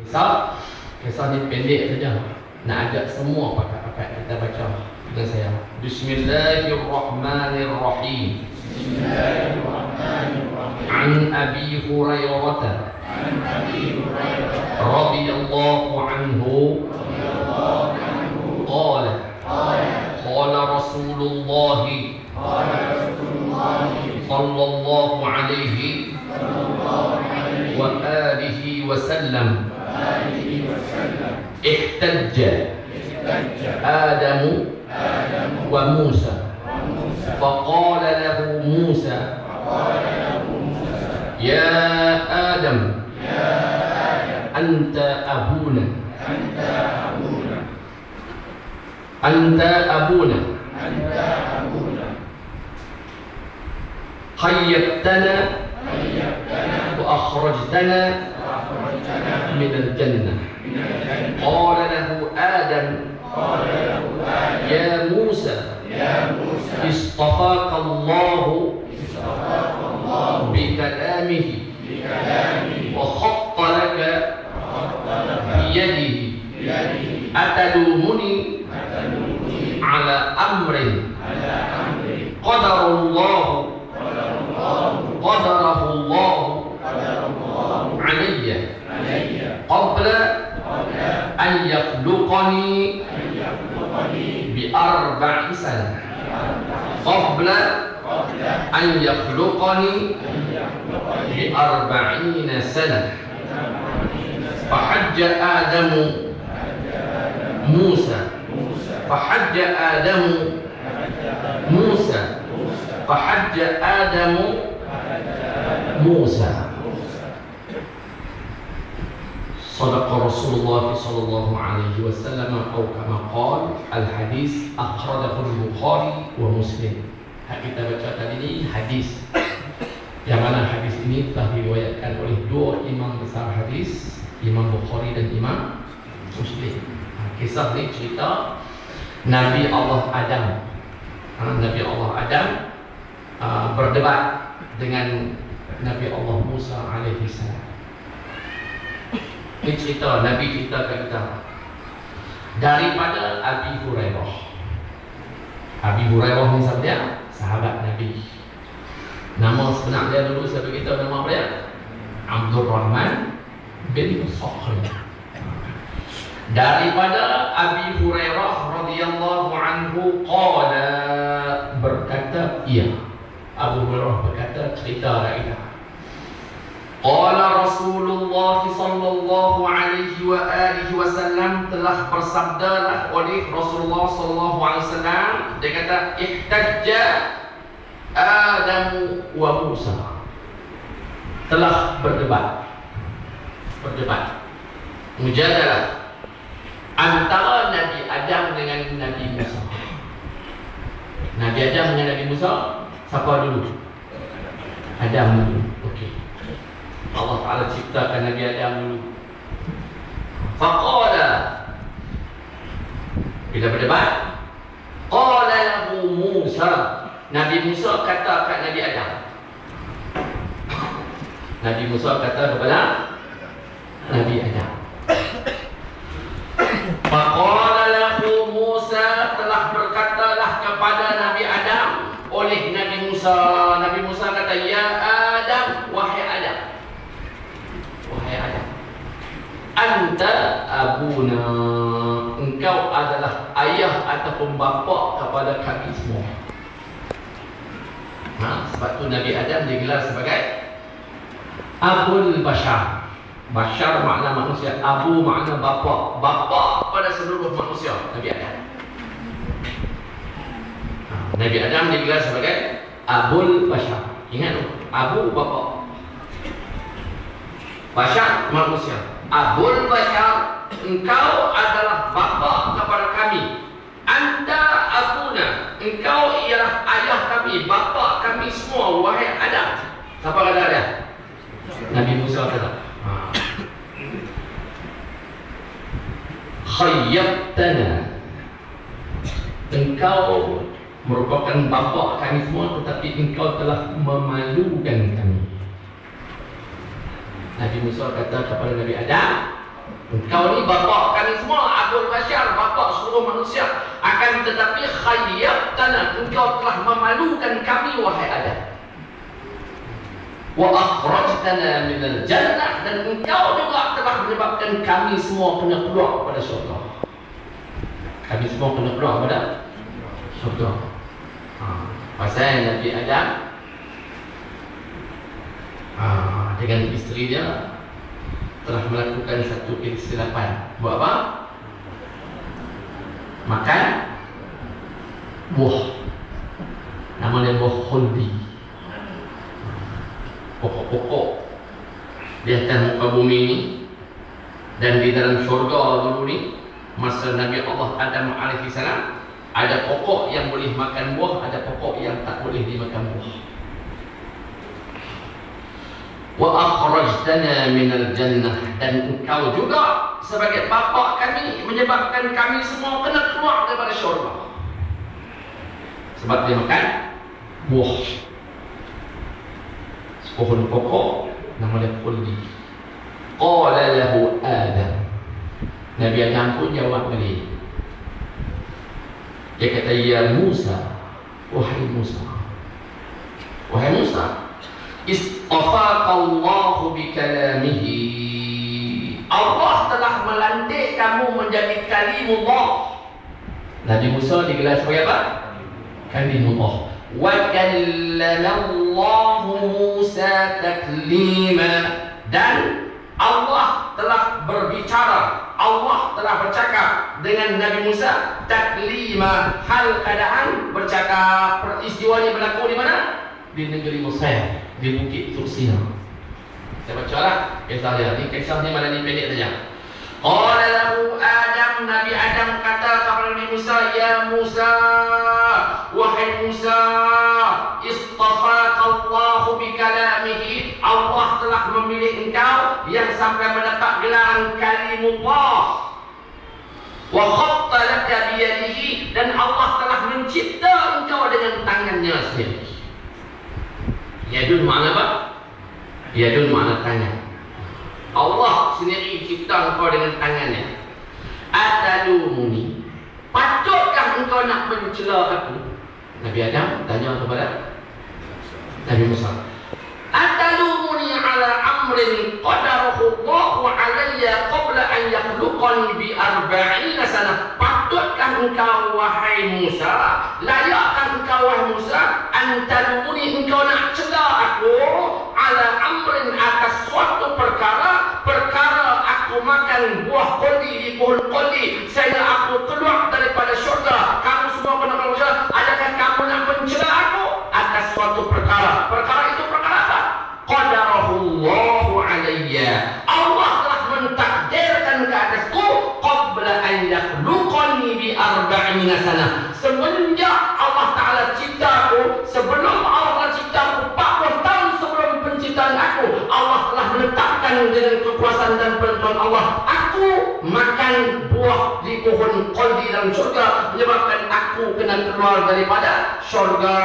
Kisah ni pendek saja. Nak ajak semua pakat-pakat kita baca dengan saya. Bismillahirrahmanirrahim. An Abi Hurairah radhiyallahu anhu qala qala Rasulullah sallallahu alaihi wa alihi wa sallam ihtajja Adamu wa Musa faqala lahu Musa ya Adam anta abuna khayyabtana wa akhrajtana min al-jannah. Qala lahu Adam ya Musa istafaka Allah bi kalamihi wa khatta laka bi yadihi atalumuni ala amrin qadarahu Allah alayya qabla an yakhluqani bi arba'i sanah qabla an yakhluqani bi arba'ina sanah fahajja Adamu Musa fahajja Adamu Musa fahajja Adamu Musa. صدق رسول الله صلى الله عليه وسلم أو كما قال. الحديث أخرجه البخاري ومسلم. Kita baca tadi ini hadis yang mana hadis ini telah diriwayatkan oleh dua imam besar hadis, Imam Bukhari dan Imam Muslim. Kisah ini cerita Nabi Allah Adam. Nabi Allah Adam berdebat dengan Nabi Allah Musa alaihi salam. Ini cerita Nabi kita kat kita daripada Abi Hurairah. Abi Hurairah ni siapa dia? Sahabat Nabi. Nama sebenar dia dulu saya beritahu nama dia Abdul Rahman bin Sakhr. Daripada Abi Hurairah radhiyallahu anhu qala, berkata ia, Abu Hurairah berkata, cerita dari kita. Qala Rasulullah sallallahu alaihi wa alihi wasallam, telah bersabdalah oleh Rasulullah sallallahu alaihi wasallam, dia kata ihtajja Adam wa Musa, telah berdebat mujadalah antara Nabi Adam dengan Nabi Musa. Nabi Adam dengan Nabi Musa, siapa dulu? Adam dulu. Okey. Allah Ta'ala ciptakan Nabi Adam dulu. Faqala, bila berdebat, qala lahu Musa, Nabi Musa kata kat Nabi Adam. Nabi Musa kata kepada Nabi Adam. Faqala lahu Musa, telah berkatalah kepada Nabi Adam oleh Nabi Musa. Nabi Musa kata, ya Adam, wahai Adam, anta abuna, engkau adalah ayah ataupun bapa kepada kami semua. Sebab tu Nabi Adam digelar sebagai Abul Bashar. Bashar makna manusia, Abu makna bapa, bapa pada seluruh manusia. Nabi Adam. Nabi Adam digelar sebagai Abul Bashar. Ingat tu, Abu bapa, Bashar manusia. Abul Bashar, engkau adalah bapa kepada kami. Anta abuna, engkau ialah ayah kami, bapa kami semua, wahai Adam. Siapa kata dia? Nabi Musa kata, khayyabtana, engkau merupakan bapa kami semua, tetapi engkau telah memalukan kami. Nabi Musa kata kepada Nabi Adam, Engkau ni bapa kami semua, Abul Bashar, bapa seluruh manusia. Akan tetapi khayyabtana, engkau telah memalukan kami wahai Adam. Wa akhrajtana minal jannah, dan engkau juga telah menyebabkan kami semua kena keluar pada syurga. Kami semua kena keluar pada syurga. Pasal Nabi Adam dengan isteri dia telah melakukan satu kesilapan. Buat apa? Makan buah. Nama dia buah khuldi. Pokok-pokok di atas muka bumi ini dan di dalam syurga dulu ni, masa Nabi Allah Adam AS, ada pokok yang boleh makan buah, ada pokok yang tak boleh dimakan buah. Wa akhrajtana minal jannah, dan engkau juga sebagai bapa kami menyebabkan kami semua kena keluar daripada syurga sebab dia makan buah. Pohon pokok nama dia khuldi. Qala lahu Adam, Nabi Adam pun jawab balik. Dia kata, ya Musa, wahai Musa, wahai Musa, istafaka Allahu bikalamihi, Allah telah melantik kamu menjadi kalimullah. Nabi Musa digelar sebagai apa? Kalimullah. Wa kallama Allahu Musa taklima, dan Allah telah berbicara, Allah telah bercakap dengan Nabi Musa taklima, hal keadaan bercakap. Peristiwanya berlaku di mana? Di negeri Mesir, di Bukit Tursina. Saya bacalah kisah dia. Ini kisah ni mana ni pendek saja. Qala lahu Adam, Nabi Adam kata kepada Nabi Musa, ya Musa, wahai Musa, istafaka Allahu bikalamihi, Allah telah memilih engkau yang sampai mendapat gelaran kalimullah. Wa khatta laka biyadihi, dan Allah telah mencipta engkau dengan tangannya sendiri. Yadun makna apa? Yadun makna tangan. Allah sendiri cipta engkau dengan tangannya. Atalumuni, patutkah engkau nak mencela aku? Nabi Adam tanya kepada Nabi Musa, atalumuni ala amrin qadarahu Allahu alayya qabla an yakhluqani bi 40 sanah. Patutkah engkau wahai Musa, layakkah engkau wahai Musa, antalumuni, engkau nak cela aku ala amrin, atas suatu perkara aku makan buah khuldi di pohon khuldi sehingga aku keluar daripada syurga. Kamu semua pernah berusaha, adakah kamu nak mencela aku atas suatu perkara? Perkara itu perkara apa? Qadarahullahu alayya, Allah telah mentakdirkan ke atasku qabla an yakhluqani bi 40 sanah, semenjak Allah Ta'ala ciptaku, sebelum Allah Ta'ala ciptaku 40 tahun sebelum penciptaan aku, Allah telah menetapkan dengan kekuasaan dan bantuan Allah, aku makan buah di pohon khuldi dalam syurga, menyebabkan aku kena keluar daripada syurga.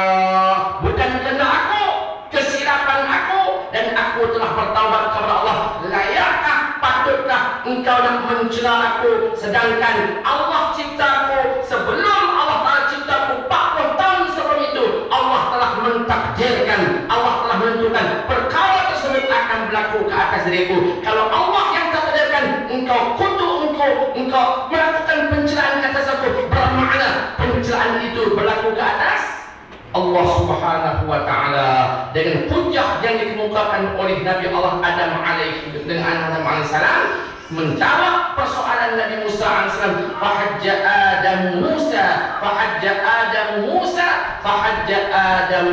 Bukan kerana aku, kesilapan aku, dan aku telah bertaubat kepada Allah. Layakkah, patutkah engkau nak mencela aku, sedangkan Allah ciptaku sebelum Allah Ta'ala ciptaku 40 tahun sebelum itu, Allah telah mentakdirkan, Allah telah menentukan perkara tersebut akan berlaku ke atas diriku. Kalau Allah yang takdirkan engkau kutuk, engkau melakukan pencelaan ke atas aku, bermakna pencelaan itu berlaku ke atas Allah Subhanahu wa Ta'ala dengan hujah yang dikemukakan oleh Nabi Allah Adam alaihissalam menjawab persoalan Nabi Musa alaihissalam. Fahajja Adam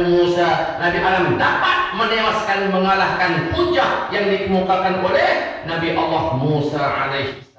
Musa, Nabi Adam dapat menewaskan, mengalahkan hujah yang dikemukakan oleh Nabi Allah Musa alaihissalam.